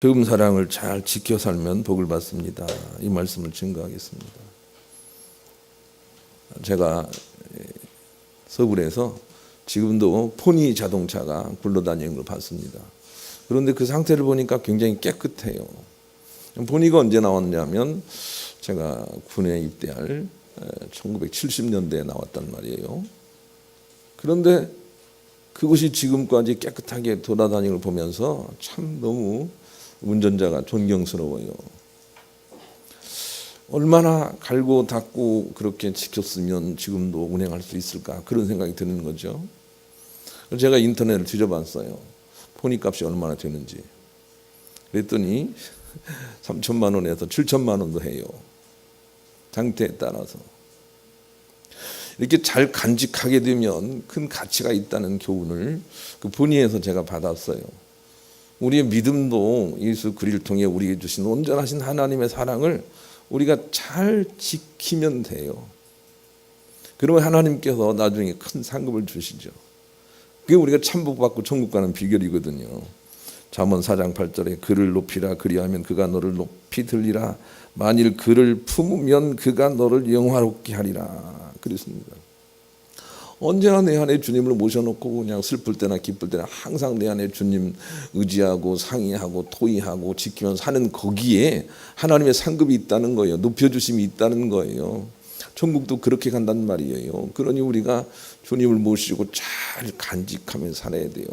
처음 사랑을 잘 지켜 살면 복을 받습니다. 이 말씀을 증거하겠습니다. 제가 서울에서 지금도 포니 자동차가 굴러다니는 걸 봤습니다. 그런데 그 상태를 보니까 굉장히 깨끗해요. 포니가 언제 나왔냐면 제가 군에 입대할 1970년대에 나왔단 말이에요. 그런데 그것이 지금까지 깨끗하게 돌아다니는 걸 보면서 참 너무 운전자가 존경스러워요. 얼마나 갈고 닦고 그렇게 지켰으면 지금도 운행할 수 있을까, 그런 생각이 드는 거죠. 제가 인터넷을 뒤져봤어요. 포니 값이 얼마나 되는지. 그랬더니 3천만 원에서 7천만 원도 해요. 상태에 따라서. 이렇게 잘 간직하게 되면 큰 가치가 있다는 교훈을 그 포니에서 제가 받았어요. 우리의 믿음도 예수 그리스도를 통해 우리에게 주신 온전하신 하나님의 사랑을 우리가 잘 지키면 돼요. 그러면 하나님께서 나중에 큰 상급을 주시죠. 그게 우리가 참복받고 천국 가는 비결이거든요. 잠언 4장 8절에 그를 높이라, 그리하면 그가 너를 높이 들리라. 만일 그를 품으면 그가 너를 영화롭게 하리라. 그랬습니다. 언제나 내 안에 주님을 모셔놓고 그냥 슬플 때나 기쁠 때나 항상 내 안에 주님 의지하고 상의하고 토의하고 지키면서 사는 거기에 하나님의 상급이 있다는 거예요. 높여주심이 있다는 거예요. 천국도 그렇게 간단 말이에요. 그러니 우리가 주님을 모시고 잘 간직하면서 살아야 돼요.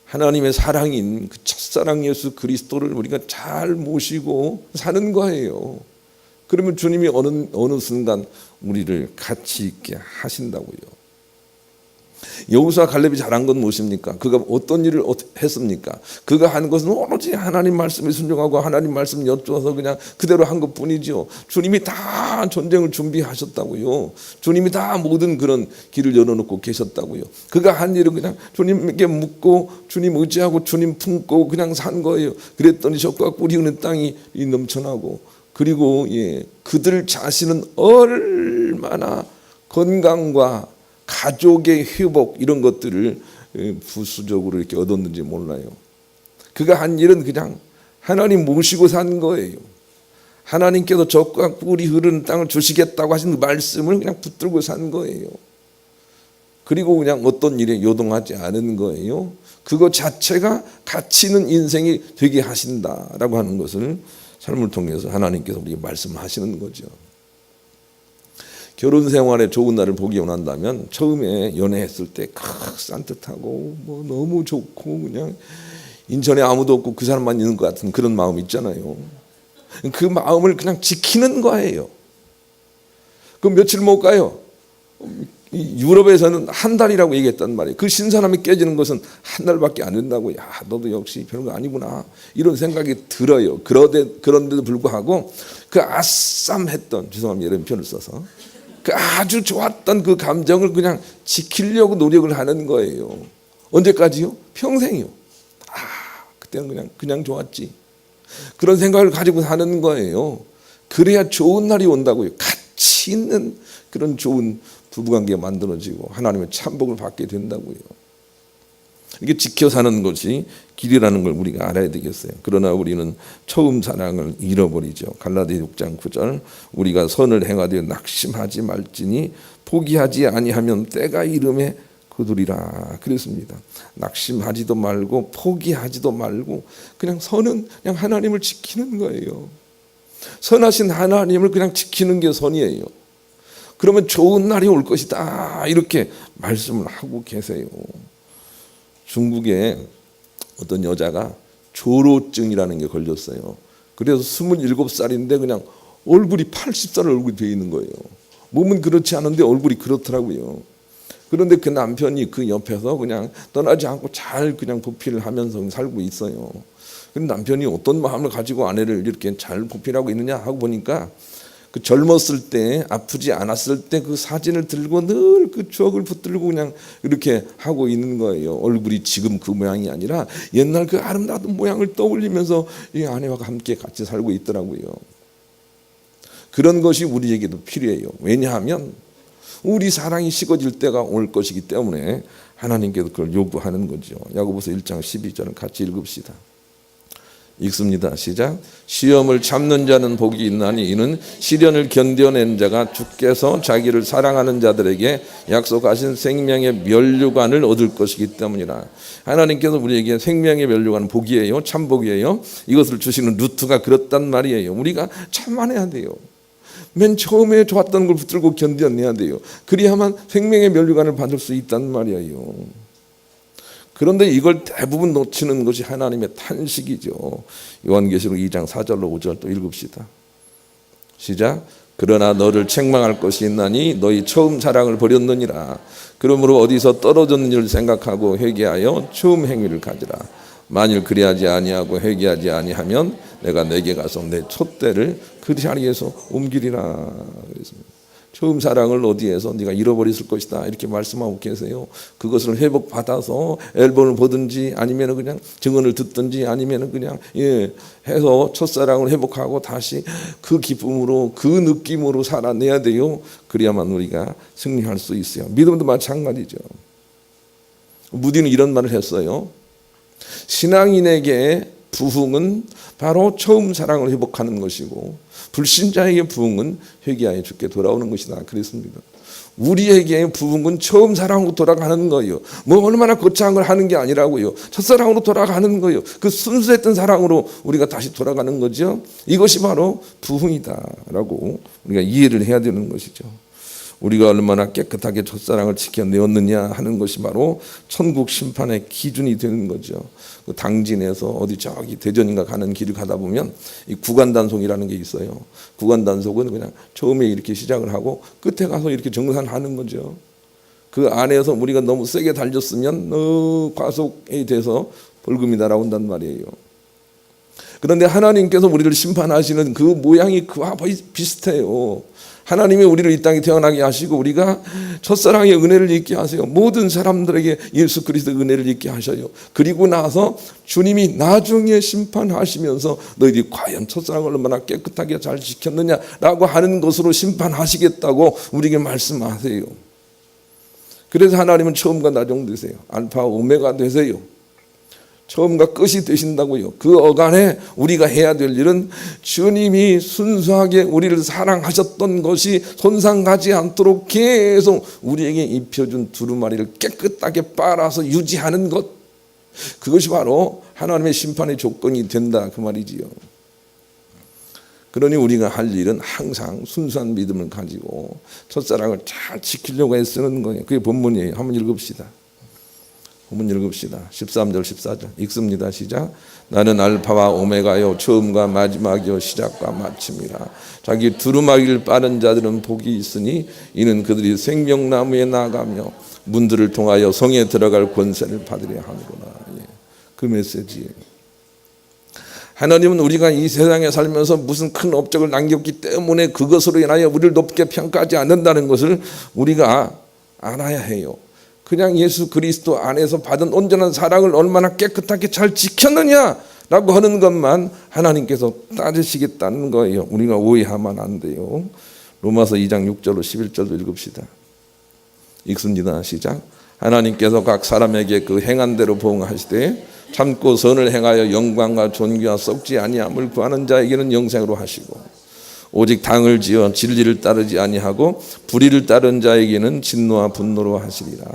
하나님의 사랑인 그 첫사랑 예수 그리스도를 우리가 잘 모시고 사는 거예요. 그러면 주님이 어느 순간 우리를 가치 있게 하신다고요. 여호수아 갈렙이 잘한 건 무엇입니까? 그가 어떤 일을 했습니까? 그가 한 것은 오로지 하나님 말씀에 순종하고 하나님 말씀 여쭈어서 그냥 그대로 한 것뿐이죠. 주님이 다 전쟁을 준비하셨다고요. 주님이 다 모든 그런 길을 열어놓고 계셨다고요. 그가 한 일은 그냥 주님께 묻고 주님 의지하고 주님 품고 그냥 산 거예요. 그랬더니 젖과 꿀이 흐르는 땅이 넘쳐나고, 그리고 그들 자신은 얼마나 건강과 가족의 회복 이런 것들을 부수적으로 이렇게 얻었는지 몰라요. 그가 한 일은 그냥 하나님 모시고 산 거예요. 하나님께서 젖과 꿀이 흐르는 땅을 주시겠다고 하신 말씀을 그냥 붙들고 산 거예요. 그리고 그냥 어떤 일에 요동하지 않은 거예요. 그것 자체가 가치 있는 인생이 되게 하신다라고 하는 것을 삶을 통해서 하나님께서 우리에게 말씀하시는 거죠. 결혼 생활에 좋은 날을 보기 원한다면 처음에 연애했을 때 산뜻하고 뭐 너무 좋고 그냥 인천에 아무도 없고 그 사람만 있는 것 같은 그런 마음 있잖아요. 그 마음을 그냥 지키는 거예요. 그럼 며칠 못 가요. 유럽에서는 한 달이라고 얘기했단 말이에요. 그 신선함이 깨지는 것은 한 달밖에 안 된다고. 야, 너도 역시 별거 아니구나, 이런 생각이 들어요. 그런데도 불구하고 그 아쌈했던, 죄송합니다 이런 표현을 써서, 그 아주 좋았던 그 감정을 그냥 지키려고 노력을 하는 거예요. 언제까지요? 평생이요. 그때는 그냥 좋았지, 그런 생각을 가지고 사는 거예요. 그래야 좋은 날이 온다고요. 가치 있는 그런 좋은 부부관계가 만들어지고 하나님의 참복을 받게 된다고요. 이게 지켜 사는 것이 길이라는 걸 우리가 알아야 되겠어요. 그러나 우리는 처음 사랑을 잃어버리죠. 갈라디아 6장 9절 우리가 선을 행하되 낙심하지 말지니 포기하지 아니하면 때가 이름에 거두리라 그랬습니다. 낙심하지도 말고 포기하지도 말고 그냥 선은 그냥 하나님을 지키는 거예요. 선하신 하나님을 그냥 지키는 게 선이에요. 그러면 좋은 날이 올 것이다, 이렇게 말씀을 하고 계세요. 중국에 어떤 여자가 조로증이라는 게 걸렸어요. 그래서 27살인데 그냥 얼굴이 80살 얼굴이 되어 있는 거예요. 몸은 그렇지 않은데 얼굴이 그렇더라고요. 그런데 그 남편이 그 옆에서 그냥 떠나지 않고 잘 그냥 보필을 하면서 살고 있어요. 근데 남편이 어떤 마음을 가지고 아내를 이렇게 잘 보필하고 있느냐 하고 보니까 그 젊었을 때, 아프지 않았을 때 그 사진을 들고 늘 그 추억을 붙들고 그냥 이렇게 하고 있는 거예요. 얼굴이 지금 그 모양이 아니라 옛날 그 아름다운 모양을 떠올리면서 이 아내와 함께 같이 살고 있더라고요. 그런 것이 우리에게도 필요해요. 왜냐하면 우리 사랑이 식어질 때가 올 것이기 때문에 하나님께서 그걸 요구하는 거죠. 야고보서 1장 12절을 같이 읽읍시다. 읽습니다. 시작. 시험을 참는 자는 복이 있나니 이는 시련을 견뎌낸 자가 주께서 자기를 사랑하는 자들에게 약속하신 생명의 면류관을 얻을 것이기 때문이라. 하나님께서 우리에게 생명의 면류관 복이에요. 참 복이에요. 이것을 주시는 루트가 그렇단 말이에요. 우리가 참아내야 돼요. 맨 처음에 좋았던 걸 붙들고 견뎌내야 돼요. 그래야만 생명의 면류관을 받을 수 있단 말이에요. 그런데 이걸 대부분 놓치는 것이 하나님의 탄식이죠. 요한계시록 2장 4절로 5절 또 읽읍시다. 시작. 그러나 너를 책망할 것이 있나니 너희 처음 사랑을 버렸느니라. 그러므로 어디서 떨어졌는지를 생각하고 회개하여 처음 행위를 가지라. 만일 그리하지 아니하고 회개하지 아니하면 내가 내게 가서 내 촛대를 그 자리에서 옮기리라. 그랬습니다. 처음 사랑을 어디에서 네가 잃어버렸을 것이다 이렇게 말씀하고 계세요. 그것을 회복받아서 앨범을 보든지 아니면 그냥 증언을 듣든지 아니면 그냥 해서 첫사랑을 회복하고 다시 그 기쁨으로 그 느낌으로 살아내야 돼요. 그래야만 우리가 승리할 수 있어요. 믿음도 마찬가지죠. 무디는 이런 말을 했어요. 신앙인에게 부흥은 바로 처음 사랑을 회복하는 것이고 불신자에게 부흥은 회개하여 주께 돌아오는 것이다 그랬습니다. 우리에게 부흥은 처음 사랑으로 돌아가는 거예요. 뭐 얼마나 거창한 걸 하는 게 아니라고요. 첫사랑으로 돌아가는 거예요. 그 순수했던 사랑으로 우리가 다시 돌아가는 거죠. 이것이 바로 부흥이다라고 우리가 이해를 해야 되는 것이죠. 우리가 얼마나 깨끗하게 첫사랑을 지켜내었느냐 하는 것이 바로 천국 심판의 기준이 되는 거죠. 그 당진에서 어디 저기 대전인가 가는 길을 가다 보면 이 구간단속이라는 게 있어요. 구간단속은 그냥 처음에 이렇게 시작을 하고 끝에 가서 이렇게 정산하는 거죠. 그 안에서 우리가 너무 세게 달렸으면 과속이 돼서 벌금이 날아온단 말이에요. 그런데 하나님께서 우리를 심판하시는 그 모양이 그와 비슷해요. 하나님이 우리를 이 땅에 태어나게 하시고 우리가 첫사랑의 은혜를 잊게 하세요. 모든 사람들에게 예수 그리스도의 은혜를 잊게 하셔요. 그리고 나서 주님이 나중에 심판하시면서 너희들이 과연 첫사랑을 얼마나 깨끗하게 잘 지켰느냐라고 하는 것으로 심판하시겠다고 우리에게 말씀하세요. 그래서 하나님은 처음과 나중 되세요. 알파 오메가 되세요. 처음과 끝이 되신다고요. 그 어간에 우리가 해야 될 일은 주님이 순수하게 우리를 사랑하셨던 것이 손상가지 않도록 계속 우리에게 입혀준 두루마리를 깨끗하게 빨아서 유지하는 것, 그것이 바로 하나님의 심판의 조건이 된다 그 말이지요. 그러니 우리가 할 일은 항상 순수한 믿음을 가지고 첫사랑을 잘 지키려고 애쓰는 거예요. 그게 본문이에요. 한번 읽읍시다. 한번 읽읍시다. 13절 14절 읽습니다. 시작. 나는 알파와 오메가요 처음과 마지막이요 시작과 마침이라. 자기 두루마기를 빠른 자들은 복이 있으니 이는 그들이 생명나무에 나가며 문들을 통하여 성에 들어갈 권세를 받으려 하는구나. 그 메시지예요. 하나님은 우리가 이 세상에 살면서 무슨 큰 업적을 남겼기 때문에 그것으로 인하여 우리를 높게 평가하지 않는다는 것을 우리가 알아야 해요. 그냥 예수 그리스도 안에서 받은 온전한 사랑을 얼마나 깨끗하게 잘 지켰느냐라고 하는 것만 하나님께서 따지시겠다는 거예요. 우리가 오해하면 안 돼요. 로마서 2장 6절로 11절도 읽읍시다. 읽습니다. 시작. 하나님께서 각 사람에게 그 행한 대로 보응하시되 참고 선을 행하여 영광과 존귀와 썩지 아니함을 구하는 자에게는 영생으로 하시고 오직 당을 지어 진리를 따르지 아니하고 불의를 따른 자에게는 진노와 분노로 하시리라.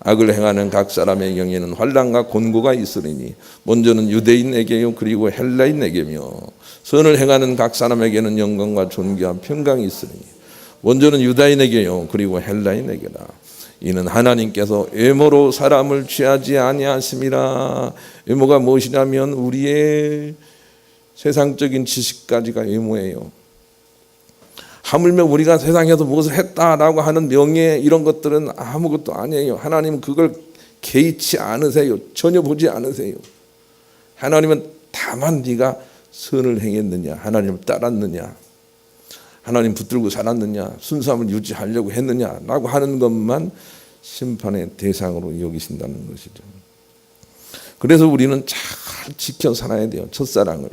악을 행하는 각 사람의 영에는 환난과 곤고가 있으리니 먼저는 유대인에게요 그리고 헬라인에게며 선을 행하는 각 사람에게는 영광과 존귀와 평강이 있으리니 먼저는 유다인에게요 그리고 헬라인에게라. 이는 하나님께서 외모로 사람을 취하지 아니하심이라. 외모가 무엇이냐면 우리의 세상적인 지식까지가 외모예요. 하물며 우리가 세상에서 무엇을 했다라고 하는 명예 이런 것들은 아무것도 아니에요. 하나님은 그걸 개의치 않으세요. 전혀 보지 않으세요. 하나님은 다만 네가 선을 행했느냐, 하나님을 따랐느냐, 하나님 붙들고 살았느냐, 순수함을 유지하려고 했느냐라고 하는 것만 심판의 대상으로 여기신다는 것이죠. 그래서 우리는 잘 지켜 살아야 돼요. 첫사랑을.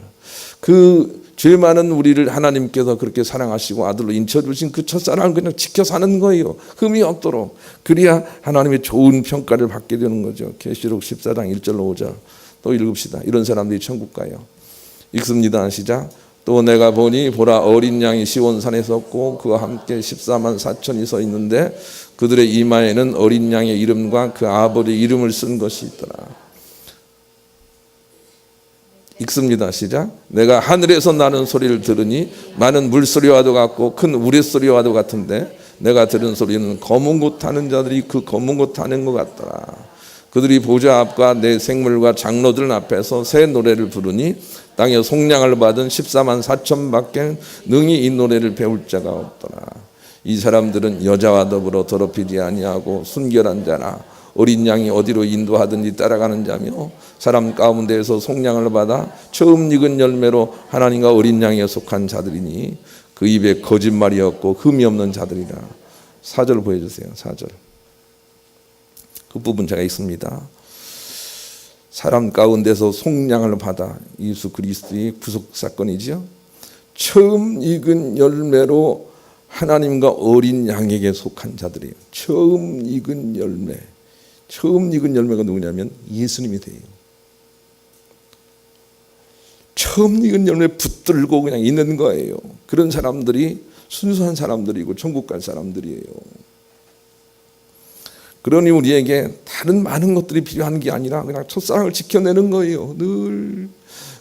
그 죄 많은 우리를 하나님께서 그렇게 사랑하시고 아들로 인쳐주신 그 첫사랑을 그냥 지켜 사는 거예요. 흠이 없도록. 그래야 하나님의 좋은 평가를 받게 되는 거죠. 계시록 14장 1절로 5절 또 읽읍시다. 이런 사람들이 천국 가요. 읽습니다. 시작. 또 내가 보니 보라 어린 양이 시온산에 섰고 그와 함께 14만 4천이 서 있는데 그들의 이마에는 어린 양의 이름과 그 아버지 이름을 쓴 것이 있더라. 읽습니다. 시작. 내가 하늘에서 나는 소리를 들으니 많은 물소리와도 같고 큰 우레소리와도 같은데 내가 들은 소리는 검은 것 타는 자들이 그 검은 것 타는 것 같더라. 그들이 보좌 앞과 내 생물과 장로들 앞에서 새 노래를 부르니 땅에 속량을 받은 14만 4천 밖에 능히 이 노래를 배울 자가 없더라. 이 사람들은 여자와 더불어 더럽히지 아니하고 순결한 자나 어린 양이 어디로 인도하든지 따라가는 자며 사람 가운데에서 속량을 받아 처음 익은 열매로 하나님과 어린 양에 속한 자들이니 그 입에 거짓말이 없고 흠이 없는 자들이라. 4절 보여주세요. 4절. 그 부분 제가 읽습니다. 사람 가운데서 속량을 받아 예수 그리스도의 구속 사건이죠. 처음 익은 열매로 하나님과 어린 양에게 속한 자들이에요. 처음 익은 열매. 처음 익은 열매가 누구냐면 예수님이 돼요. 처음 익은 열매 붙들고 그냥 있는 거예요. 그런 사람들이 순수한 사람들이고 천국 갈 사람들이에요. 그러니 우리에게 다른 많은 것들이 필요한 게 아니라 그냥 첫사랑을 지켜내는 거예요. 늘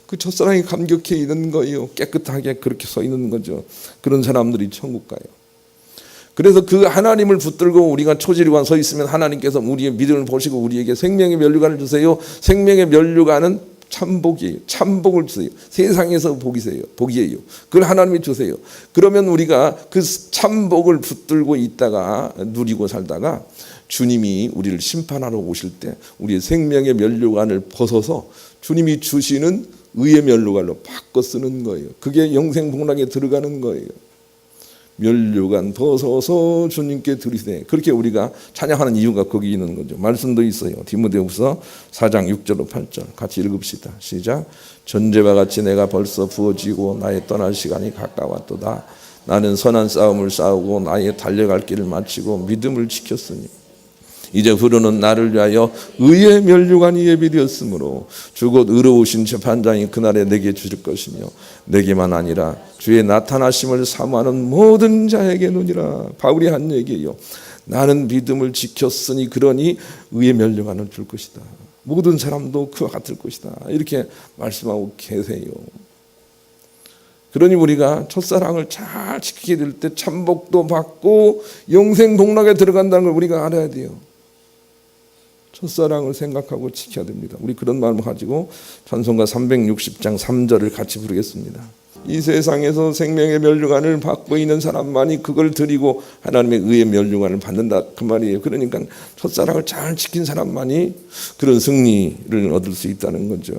그 첫사랑이 감격해 있는 거예요. 깨끗하게 그렇게 서 있는 거죠. 그런 사람들이 천국 가요. 그래서 그 하나님을 붙들고 우리가 초지일관 서 있으면 하나님께서 우리의 믿음을 보시고 우리에게 생명의 면류관을 주세요. 생명의 면류관은 참복이에요. 참복을 주세요. 세상에서 복이에요. 그걸 하나님이 주세요. 그러면 우리가 그 참복을 붙들고 있다가 누리고 살다가 주님이 우리를 심판하러 오실 때 우리의 생명의 면류관을 벗어서 주님이 주시는 의의 면류관로 바꿔 쓰는 거예요. 그게 영생복락에 들어가는 거예요. 면류관 벗어서 주님께 드리세. 그렇게 우리가 찬양하는 이유가 거기 있는 거죠. 말씀도 있어요. 디모데후서 4장 6절로 8절 같이 읽읍시다. 시작. 전제와 같이 내가 벌써 부어지고 나의 떠날 시간이 가까웠도다. 나는 선한 싸움을 싸우고 나의 달려갈 길을 마치고 믿음을 지켰으니 이제 후로는 나를 위하여 의의 면류관이 예비되었으므로 주 곧 의로우신 재판장이 그날에 내게 주실 것이며 내게만 아니라 주의 나타나심을 사모하는 모든 자에게노니라. 바울이 한 얘기예요. 나는 믿음을 지켰으니 그러니 의의 면류관을 줄 것이다. 모든 사람도 그와 같을 것이다. 이렇게 말씀하고 계세요. 그러니 우리가 첫사랑을 잘 지키게 될 때 참복도 받고 영생 복락에 들어간다는 걸 우리가 알아야 돼요. 첫사랑을 생각하고 지켜야 됩니다. 우리 그런 마음을 가지고 찬송가 360장 3절을 같이 부르겠습니다. 이 세상에서 생명의 면류관을 받고 있는 사람만이 그걸 드리고 하나님의 의의 면류관을 받는다 그 말이에요. 그러니까 첫사랑을 잘 지킨 사람만이 그런 승리를 얻을 수 있다는 거죠.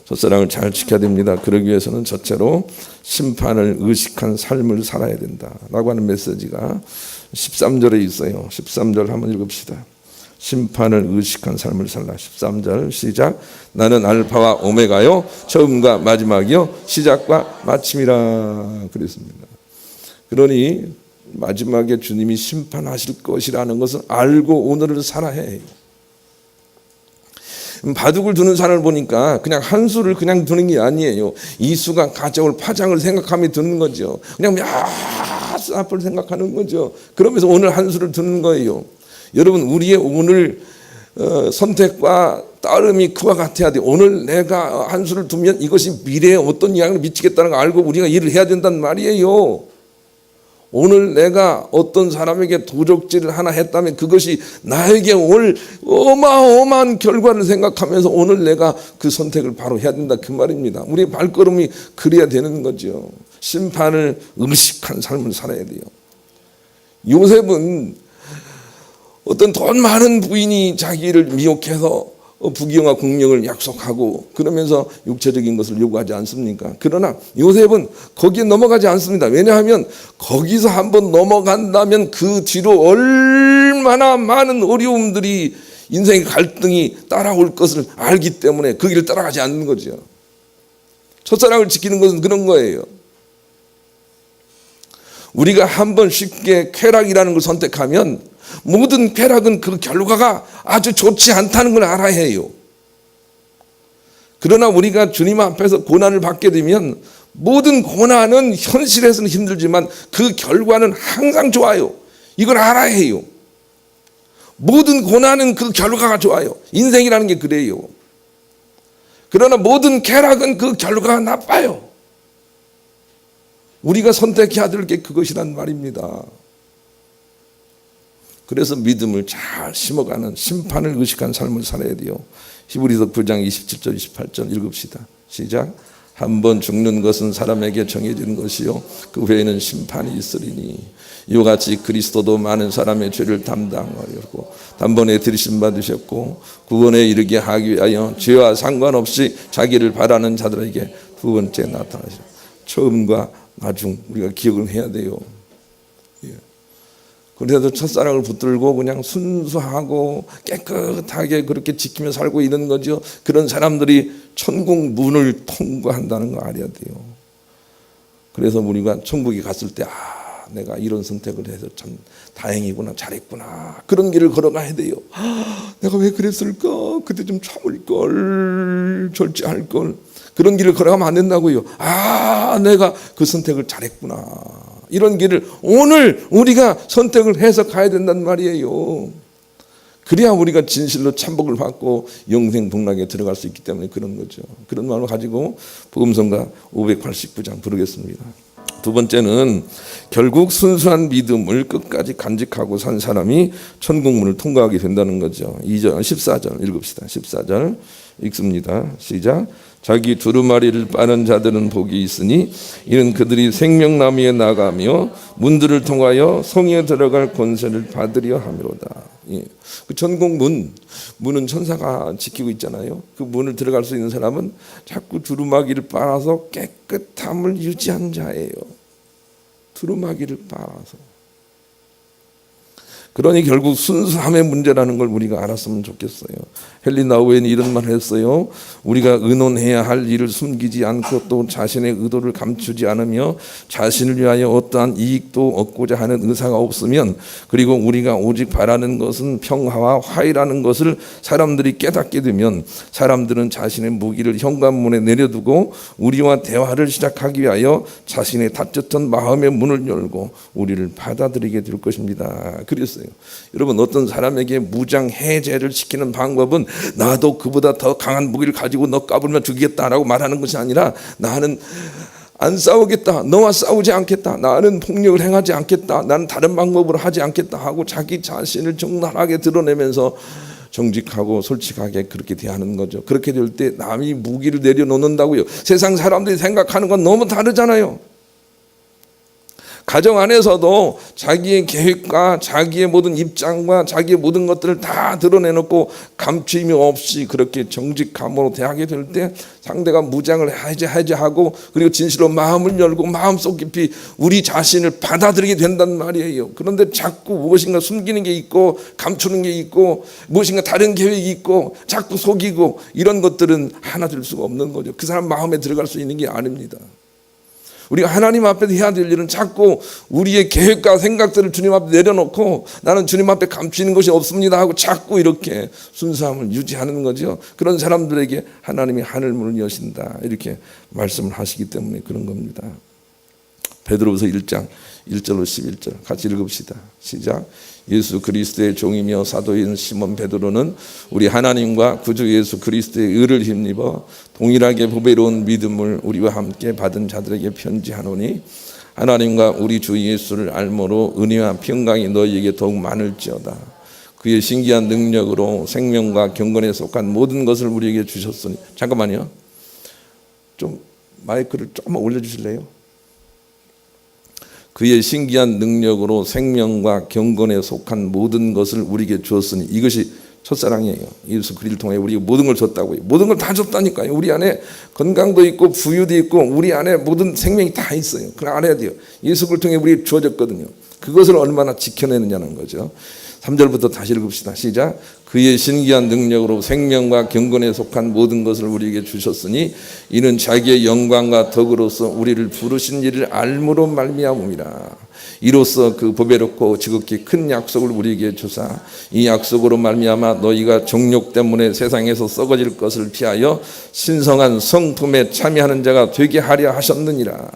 첫사랑을 잘 지켜야 됩니다. 그러기 위해서는 첫째로 심판을 의식한 삶을 살아야 된다라고 하는 메시지가 13절에 있어요. 13절 한번 읽읍시다. 심판을 의식한 삶을 살라. 13절 시작. 나는 알파와 오메가요 처음과 마지막이요 시작과 마침이라 그랬습니다. 그러니 마지막에 주님이 심판하실 것이라는 것을 알고 오늘을 살아야 해요. 바둑을 두는 사람을 보니까 그냥 한 수를 그냥 두는 게 아니에요. 이 수가 가져올 파장을 생각하며 두는 거죠. 그냥 몇 수 앞을 생각하는 거죠. 그러면서 오늘 한 수를 두는 거예요. 여러분 우리의 오늘 선택과 따름이 그와 같아야 돼요. 오늘 내가 한 수를 두면 이것이 미래에 어떤 영향을 미치겠다는 걸 알고 우리가 일을 해야 된단 말이에요. 오늘 내가 어떤 사람에게 도적질을 하나 했다면 그것이 나에게 올 어마어마한 결과를 생각하면서 오늘 내가 그 선택을 바로 해야 된다 그 말입니다. 우리의 발걸음이 그래야 되는 거죠. 심판을 의식한 삶을 살아야 돼요. 요셉은 어떤 돈 많은 부인이 자기를 미혹해서 부귀영화 공력을 약속하고 그러면서 육체적인 것을 요구하지 않습니까? 그러나 요셉은 거기에 넘어가지 않습니다. 왜냐하면 거기서 한번 넘어간다면 그 뒤로 얼마나 많은 어려움들이 인생의 갈등이 따라올 것을 알기 때문에 그 길을 따라가지 않는 거죠. 첫사랑을 지키는 것은 그런 거예요. 우리가 한번 쉽게 쾌락이라는 걸 선택하면 모든 쾌락은 그 결과가 아주 좋지 않다는 걸 알아야 해요. 그러나 우리가 주님 앞에서 고난을 받게 되면 모든 고난은 현실에서는 힘들지만 그 결과는 항상 좋아요. 이걸 알아야 해요. 모든 고난은 그 결과가 좋아요. 인생이라는 게 그래요. 그러나 모든 쾌락은 그 결과가 나빠요. 우리가 선택해야 될 게 그것이란 말입니다. 그래서 믿음을 잘 심어가는 심판을 의식한 삶을 살아야 돼요. 히브리서 9장 27절 28절 읽읍시다. 시작. 한 번 죽는 것은 사람에게 정해진 것이요 그 후에는 심판이 있으리니 이와 같이 그리스도도 많은 사람의 죄를 담당하려고 단번에 들이심 받으셨고 구원에 이르게 하기 위하여 죄와 상관없이 자기를 바라는 자들에게 두 번째 나타나시라. 처음과 나중 우리가 기억을 해야 돼요. 그래서 첫사랑을 붙들고 그냥 순수하고 깨끗하게 그렇게 지키며 살고 있는 거죠. 그런 사람들이 천국 문을 통과한다는 거 알아야 돼요. 그래서 우리가 천국에 갔을 때 내가 이런 선택을 해서 참 다행이구나, 잘했구나, 그런 길을 걸어가야 돼요. 내가 왜 그랬을까, 그때 좀 참을 걸, 절제할 걸, 그런 길을 걸어가면 안 된다고요. 내가 그 선택을 잘했구나, 이런 길을 오늘 우리가 선택을 해서 가야 된단 말이에요. 그래야 우리가 진실로 참복을 받고 영생 복락에 들어갈 수 있기 때문에 그런 거죠. 그런 마음을 가지고 복음성가 589장 부르겠습니다. 두 번째는 결국 순수한 믿음을 끝까지 간직하고 산 사람이 천국문을 통과하게 된다는 거죠. 2절 14절 읽읍시다. 14절 읽습니다. 시작. 자기 두루마리를 빠는 자들은 복이 있으니 이는 그들이 생명나무에 나가며 문들을 통하여 성에 들어갈 권세를 받으려 함이로다. 그 천국문은 천사가 지키고 있잖아요. 그 문을 들어갈 수 있는 사람은 자꾸 두루마기를 빨아서 깨끗함을 유지한 자예요. 두루마기를 빨아서. 그러니 결국 순수함의 문제라는 걸 우리가 알았으면 좋겠어요. 헨리 나우엔이 이런 말을 했어요. 우리가 의논해야 할 일을 숨기지 않고 또 자신의 의도를 감추지 않으며 자신을 위하여 어떠한 이익도 얻고자 하는 의사가 없으면, 그리고 우리가 오직 바라는 것은 평화와 화해라는 것을 사람들이 깨닫게 되면 사람들은 자신의 무기를 현관문에 내려두고 우리와 대화를 시작하기 위하여 자신의 닫혔던 마음의 문을 열고 우리를 받아들이게 될 것입니다. 그랬어요. 여러분, 어떤 사람에게 무장 해제를 시키는 방법은 나도 그보다 더 강한 무기를 가지고 너 까불면 죽이겠다라고 말하는 것이 아니라, 나는 안 싸우겠다, 너와 싸우지 않겠다, 나는 폭력을 행하지 않겠다, 나는 다른 방법으로 하지 않겠다 하고 자기 자신을 적나라하게 드러내면서 정직하고 솔직하게 그렇게 대하는 거죠. 그렇게 될 때 남이 무기를 내려놓는다고요. 세상 사람들이 생각하는 건 너무 다르잖아요. 가정 안에서도 자기의 계획과 자기의 모든 입장과 자기의 모든 것들을 다 드러내놓고 감추임이 없이 그렇게 정직함으로 대하게 될 때 상대가 무장을 해제하고 그리고 진실로 마음을 열고 마음속 깊이 우리 자신을 받아들이게 된단 말이에요. 그런데 자꾸 무엇인가 숨기는 게 있고 감추는 게 있고 무엇인가 다른 계획이 있고 자꾸 속이고 이런 것들은 하나 될 수가 없는 거죠. 그 사람 마음에 들어갈 수 있는 게 아닙니다. 우리가 하나님 앞에 해야 될 일은 자꾸 우리의 계획과 생각들을 주님 앞에 내려놓고 나는 주님 앞에 감추는 것이 없습니다 하고 자꾸 이렇게 순수함을 유지하는 거죠. 그런 사람들에게 하나님이 하늘문을 여신다 이렇게 말씀을 하시기 때문에 그런 겁니다. 베드로후서 1장 1절로 11절 같이 읽읍시다. 시작. 예수 그리스도의 종이며 사도인 시몬 베드로는 우리 하나님과 구주 예수 그리스도의 의를 힘입어 동일하게 보배로운 믿음을 우리와 함께 받은 자들에게 편지하노니 하나님과 우리 주 예수를 알므로 은혜와 평강이 너희에게 더욱 많을지어다. 그의 신기한 능력으로 생명과 경건에 속한 모든 것을 우리에게 주셨으니. 잠깐만요. 좀 마이크를 조금만 올려주실래요? 그의 신기한 능력으로 생명과 경건에 속한 모든 것을 우리에게 주었으니. 이것이 첫사랑이에요. 예수 그리스도를 통해 우리에게 모든 걸 줬다고요. 모든 걸 다 줬다니까요. 우리 안에 건강도 있고 부유도 있고 우리 안에 모든 생명이 다 있어요. 그걸 알아야 돼요. 예수 그리스도를 통해 우리에게 주어졌거든요. 그것을 얼마나 지켜내느냐는 거죠. 3절부터 다시 읽읍시다. 시작. 그의 신기한 능력으로 생명과 경건에 속한 모든 것을 우리에게 주셨으니 이는 자기의 영광과 덕으로서 우리를 부르신 일을 알므로 말미암음이라. 이로써 그 보배롭고 지극히 큰 약속을 우리에게 주사 이 약속으로 말미암아 너희가 정욕 때문에 세상에서 썩어질 것을 피하여 신성한 성품에 참여하는 자가 되게 하려 하셨느니라.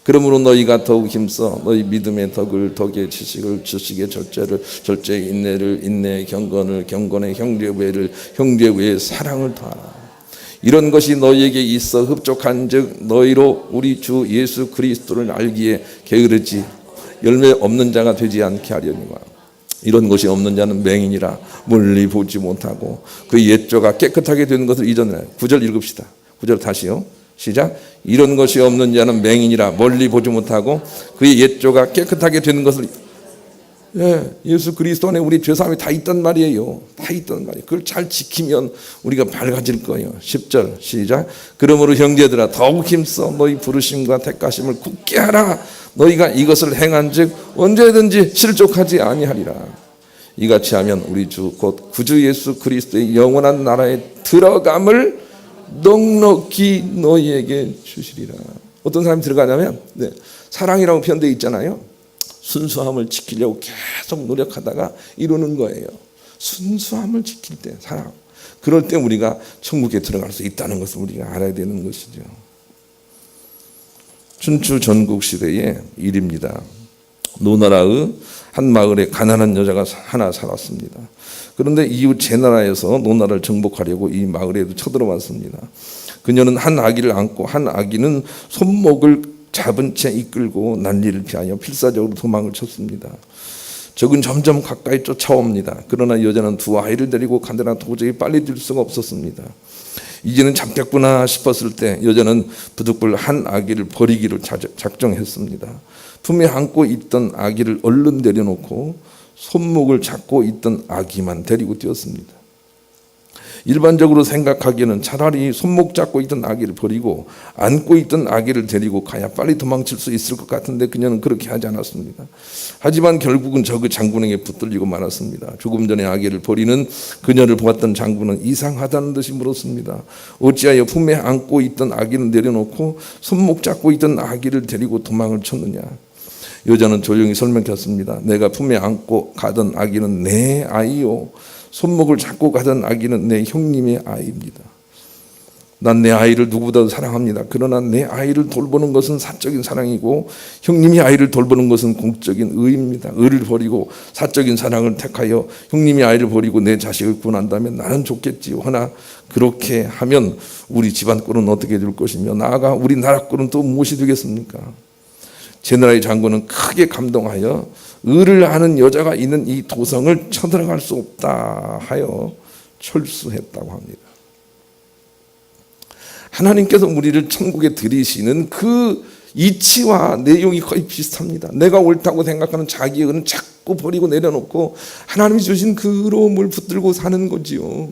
그러므로 너희가 더욱 힘써 너희 믿음의 덕을 덕의 지식을 지식의 절제의 인내를 인내의 경건을 경건의 형제외를 형제외의 사랑을 더하라. 이런 것이 너희에게 있어 흡족한즉 너희로 우리 주 예수 그리스도를 알기에 게으르지 열매 없는 자가 되지 않게 하려니와. 이런 것이 없는 자는 맹인이라 멀리 보지 못하고 그 옛조가 깨끗하게 된 것을 잊었느니라. 9절 읽읍시다. 9절 다시요. 시작. 이런 것이 없는 자는 맹인이라 멀리 보지 못하고 그의 옛조가 깨끗하게 되는 것을. 예수 그리스도 안에 우리 죄사함이 다 있단 말이에요. 다 있단 말이에요. 그걸 잘 지키면 우리가 밝아질 거예요. 10절 시작. 그러므로 형제들아 더욱 힘써 너희 부르심과 택하심을 굳게 하라. 너희가 이것을 행한즉 언제든지 실족하지 아니하리라. 이같이 하면 우리 주 곧 구주 예수 그리스도의 영원한 나라에 들어감을 넉넉히 너희에게 주시리라. 어떤 사람이 들어가냐면 사랑이라고 표현되어 있잖아요. 순수함을 지키려고 계속 노력하다가 이루는 거예요. 순수함을 지킬 때 사랑. 그럴 때 우리가 천국에 들어갈 수 있다는 것을 우리가 알아야 되는 것이죠. 춘추 전국 시대의 일입니다. 노나라의 한 마을에 가난한 여자가 하나 살았습니다. 그런데 이웃 제나라에서 노나라를 정복하려고 이 마을에도 쳐들어왔습니다. 그녀는 한 아기를 안고 한 아기는 손목을 잡은 채 이끌고 난리를 피하여 필사적으로 도망을 쳤습니다. 적은 점점 가까이 쫓아옵니다. 그러나 여자는 두 아이를 데리고 가느라 도저히 빨리 뛸 수가 없었습니다. 이제는 잡혔구나 싶었을 때 여자는 부득불 한 아기를 버리기로 작정했습니다. 품에 안고 있던 아기를 얼른 내려놓고 손목을 잡고 있던 아기만 데리고 뛰었습니다. 일반적으로 생각하기에는 차라리 손목 잡고 있던 아기를 버리고 안고 있던 아기를 데리고 가야 빨리 도망칠 수 있을 것 같은데 그녀는 그렇게 하지 않았습니다. 하지만 결국은 적의 장군에게 붙들리고 말았습니다. 조금 전에 아기를 버리는 그녀를 보았던 장군은 이상하다는 듯이 물었습니다. 어찌하여 품에 안고 있던 아기를 내려놓고 손목 잡고 있던 아기를 데리고 도망을 쳤느냐. 여자는 조용히 설명했습니다. 내가 품에 안고 가던 아기는 내 아이요, 손목을 잡고 가던 아기는 내 형님의 아이입니다. 난 내 아이를 누구보다도 사랑합니다. 그러나 내 아이를 돌보는 것은 사적인 사랑이고 형님이 아이를 돌보는 것은 공적인 의입니다. 의를 버리고 사적인 사랑을 택하여 형님이 아이를 버리고 내 자식을 구원한다면 나는 좋겠지요. 허나 그렇게 하면 우리 집안 꼴은 어떻게 될 것이며 나아가 우리 나라 꼴은 또 무엇이 되겠습니까? 제나라의 장군은 크게 감동하여 의를 아는 여자가 있는 이 도성을 쳐들어갈 수 없다 하여 철수했다고 합니다. 하나님께서 우리를 천국에 들이시는 그 이치와 내용이 거의 비슷합니다. 내가 옳다고 생각하는 자기의 의는 자꾸 버리고 내려놓고 하나님이 주신 그 의로움을 붙들고 사는 거지요.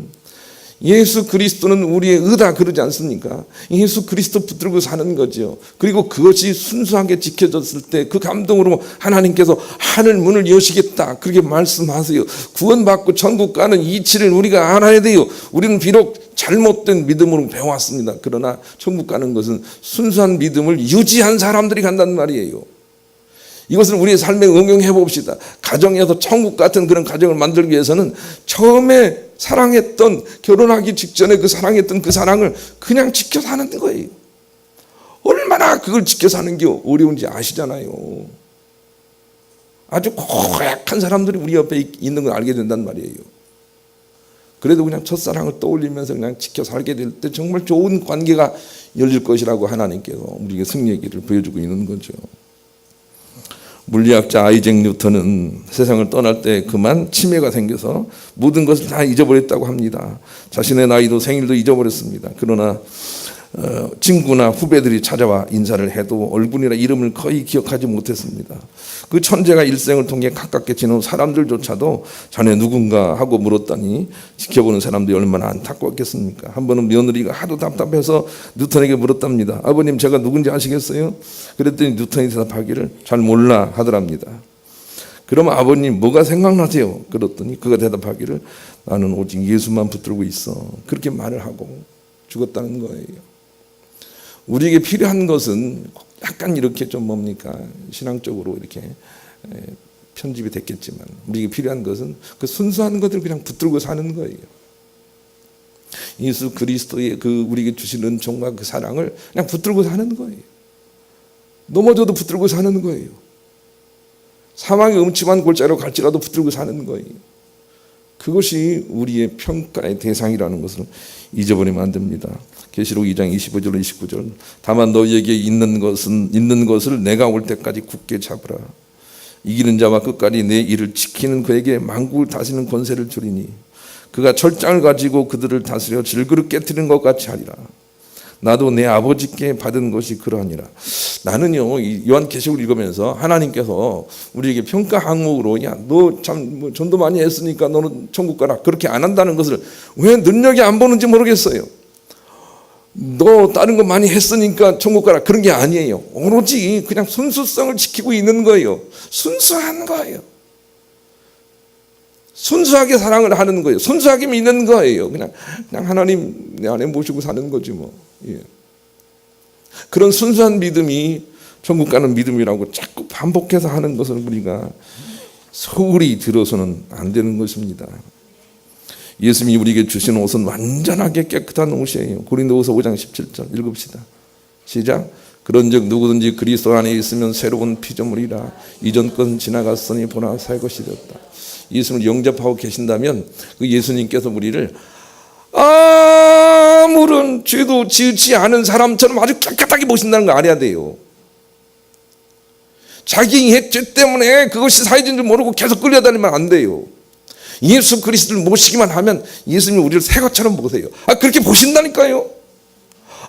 예수 그리스도는 우리의 의다 그러지 않습니까? 예수 그리스도 붙들고 사는 거죠. 그리고 그것이 순수하게 지켜졌을 때 그 감동으로 하나님께서 하늘 문을 여시겠다 그렇게 말씀하세요. 구원받고 천국 가는 이치를 우리가 알아야 돼요. 우리는 비록 잘못된 믿음으로 배워왔습니다. 그러나 천국 가는 것은 순수한 믿음을 유지한 사람들이 간다는 말이에요. 이것을 우리의 삶에 응용해 봅시다. 가정에서 천국 같은 그런 가정을 만들기 위해서는 처음에 사랑했던, 결혼하기 직전에 그 사랑했던 그 사랑을 그냥 지켜 사는 거예요. 얼마나 그걸 지켜 사는 게 어려운지 아시잖아요. 아주 고약한 사람들이 우리 옆에 있는 걸 알게 된단 말이에요. 그래도 그냥 첫사랑을 떠올리면서 그냥 지켜 살게 될 때 정말 좋은 관계가 열릴 것이라고 하나님께서 우리에게 승리의 길을 보여주고 있는 거죠. 물리학자 아이잭 뉴턴은 세상을 떠날 때 그만 치매가 생겨서 모든 것을 다 잊어버렸다고 합니다. 자신의 나이도 생일도 잊어버렸습니다. 그러나 친구나 후배들이 찾아와 인사를 해도 얼굴이나 이름을 거의 기억하지 못했습니다. 그 천재가 일생을 통해 가깝게 지내온 사람들조차도 자네 누군가 하고 물었더니 지켜보는 사람들이 얼마나 안타까웠겠습니까? 한 번은 며느리가 하도 답답해서 뉴턴에게 물었답니다. 아버님 제가 누군지 아시겠어요? 그랬더니 뉴턴이 대답하기를 잘 몰라 하더랍니다. 그럼 아버님 뭐가 생각나세요? 그랬더니 그가 대답하기를 나는 오직 예수만 붙들고 있어. 그렇게 말을 하고 죽었다는 거예요. 우리에게 필요한 것은 약간 이렇게 좀 뭡니까? 신앙적으로 이렇게 편집이 됐겠지만 우리에게 필요한 것은 그 순수한 것들을 그냥 붙들고 사는 거예요. 예수 그리스도의 그 우리에게 주신 은총과 그 사랑을 그냥 붙들고 사는 거예요. 넘어져도 붙들고 사는 거예요. 사망의 음침한 골짜기로 갈지라도 붙들고 사는 거예요. 그것이 우리의 평가의 대상이라는 것을 잊어버리면 안 됩니다. 계시록 2장 25절 29절 다만 너희에게 있는 것을 내가 올 때까지 굳게 잡으라. 이기는 자와 끝까지 내 일을 지키는 그에게 만국을 다스리는 권세를 주리니 그가 철장을 가지고 그들을 다스려 질그릇 깨트리는 것 같이 하리라. 나도 내 아버지께 받은 것이 그러하니라. 나는요, 이 요한계시록을 읽으면서 하나님께서 우리에게 평가 항목으로 야, 너 참 전도 많이 했으니까 너는 천국 가라 그렇게 안 한다는 것을 왜 능력이 안 보는지 모르겠어요. 너 다른 거 많이 했으니까 천국 가라 그런 게 아니에요. 오로지 그냥 순수성을 지키고 있는 거예요. 순수한 거예요. 순수하게 사랑을 하는 거예요. 순수하게 믿는 거예요. 그냥 하나님 내 안에 모시고 사는 거지 뭐. 예. 그런 순수한 믿음이 천국 가는 믿음이라고 자꾸 반복해서 하는 것을 우리가 소홀히 들어서는 안 되는 것입니다. 예수님이 우리에게 주신 옷은 완전하게 깨끗한 옷이에요. 고린도후서 5장 17절 읽읍시다. 시작. 그런즉 누구든지 그리스도 안에 있으면 새로운 피조물이라 이전 건 지나갔으니 보나 새 것이 되었다. 예수님을 영접하고 계신다면 그 예수님께서 우리를 아무런 죄도 지지 않은 사람처럼 아주 깨끗하게 보신다는 거 알아야 돼요. 자기의 죄 때문에 그것이 사해진 줄 모르고 계속 끌려다니면 안 돼요. 예수 그리스도를 모시기만 하면 예수님이 우리를 새 것처럼 보세요. 그렇게 보신다니까요.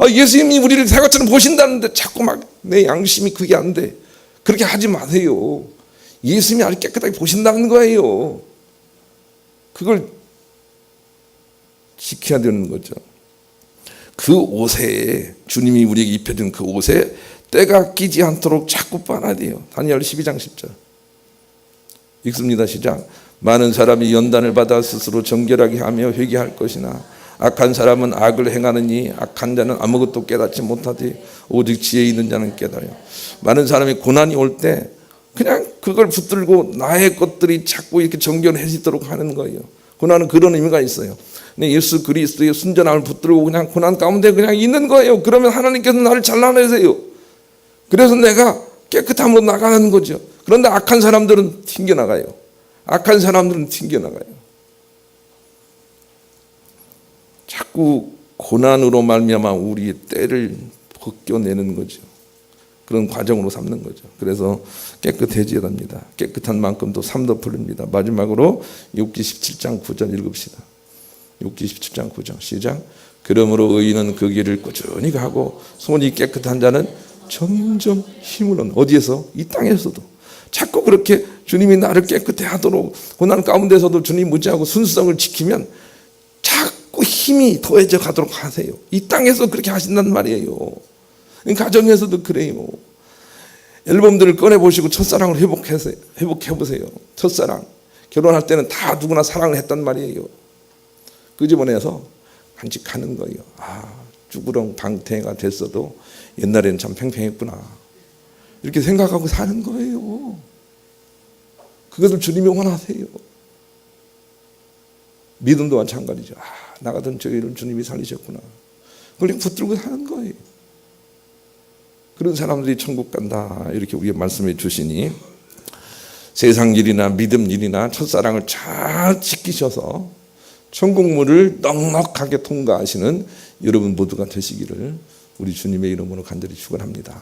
예수님이 우리를 새 것처럼 보신다는데 자꾸 막 내 양심이 그게 안 돼. 그렇게 하지 마세요. 예수님이 아주 깨끗하게 보신다는 거예요. 그걸 지켜야 되는 거죠. 그 옷에 주님이 우리에게 입혀준 그 옷에 때가 끼지 않도록 자꾸 빨아야 돼요. 다니엘 12장 10절 읽습니다. 시작. 많은 사람이 연단을 받아 스스로 정결하게 하며 회개할 것이나 악한 사람은 악을 행하느니 악한 자는 아무것도 깨닫지 못하되 오직 지혜 있는 자는 깨달아요. 많은 사람이 고난이 올 때 그냥 그걸 붙들고 나의 것들이 자꾸 이렇게 정결해지도록 하는 거예요. 고난은 그런 의미가 있어요. 근데 예수 그리스도의 순전함을 붙들고 그냥 고난 가운데 그냥 있는 거예요. 그러면 하나님께서 나를 잘라내세요. 그래서 내가 깨끗함으로 나가는 거죠. 그런데 악한 사람들은 튕겨나가요. 악한 사람들은 튕겨나가요. 자꾸 고난으로 말미암아 우리의 때를 벗겨내는 거죠. 그런 과정으로 삼는 거죠. 그래서 깨끗해져야 합니다. 깨끗한 만큼 또 삶도 풀립니다. 마지막으로 욥기 17장 9절 읽읍시다. 욥기 17장 9절 시작. 그러므로 의인은 그 길을 꾸준히 가고 손이 깨끗한 자는 점점 힘을 얻는. 어디에서? 이 땅에서도. 자꾸 그렇게 주님이 나를 깨끗해 하도록 고난 가운데서도 주님 무지하고 순수성을 지키면 자꾸 힘이 더해져 가도록 하세요. 이 땅에서 그렇게 하신단 말이에요. 가정에서도 그래요. 앨범들을 꺼내보시고 첫사랑을 회복해보세요. 첫사랑. 결혼할 때는 다 누구나 사랑을 했단 말이에요. 그 집안에서 간직하는 거예요. 쭈구렁 방태가 됐어도 옛날에는 참 팽팽했구나. 이렇게 생각하고 사는 거예요. 그것을 주님이 원하세요. 믿음도 마찬가지죠. 나 같은 저희를 주님이 살리셨구나. 그걸 붙들고 사는 거예요. 그런 사람들이 천국 간다 이렇게 우리가 말씀해 주시니 세상 일이나 믿음 일이나 첫사랑을 잘 지키셔서 천국문을 넉넉하게 통과하시는 여러분 모두가 되시기를 우리 주님의 이름으로 간절히 축원합니다.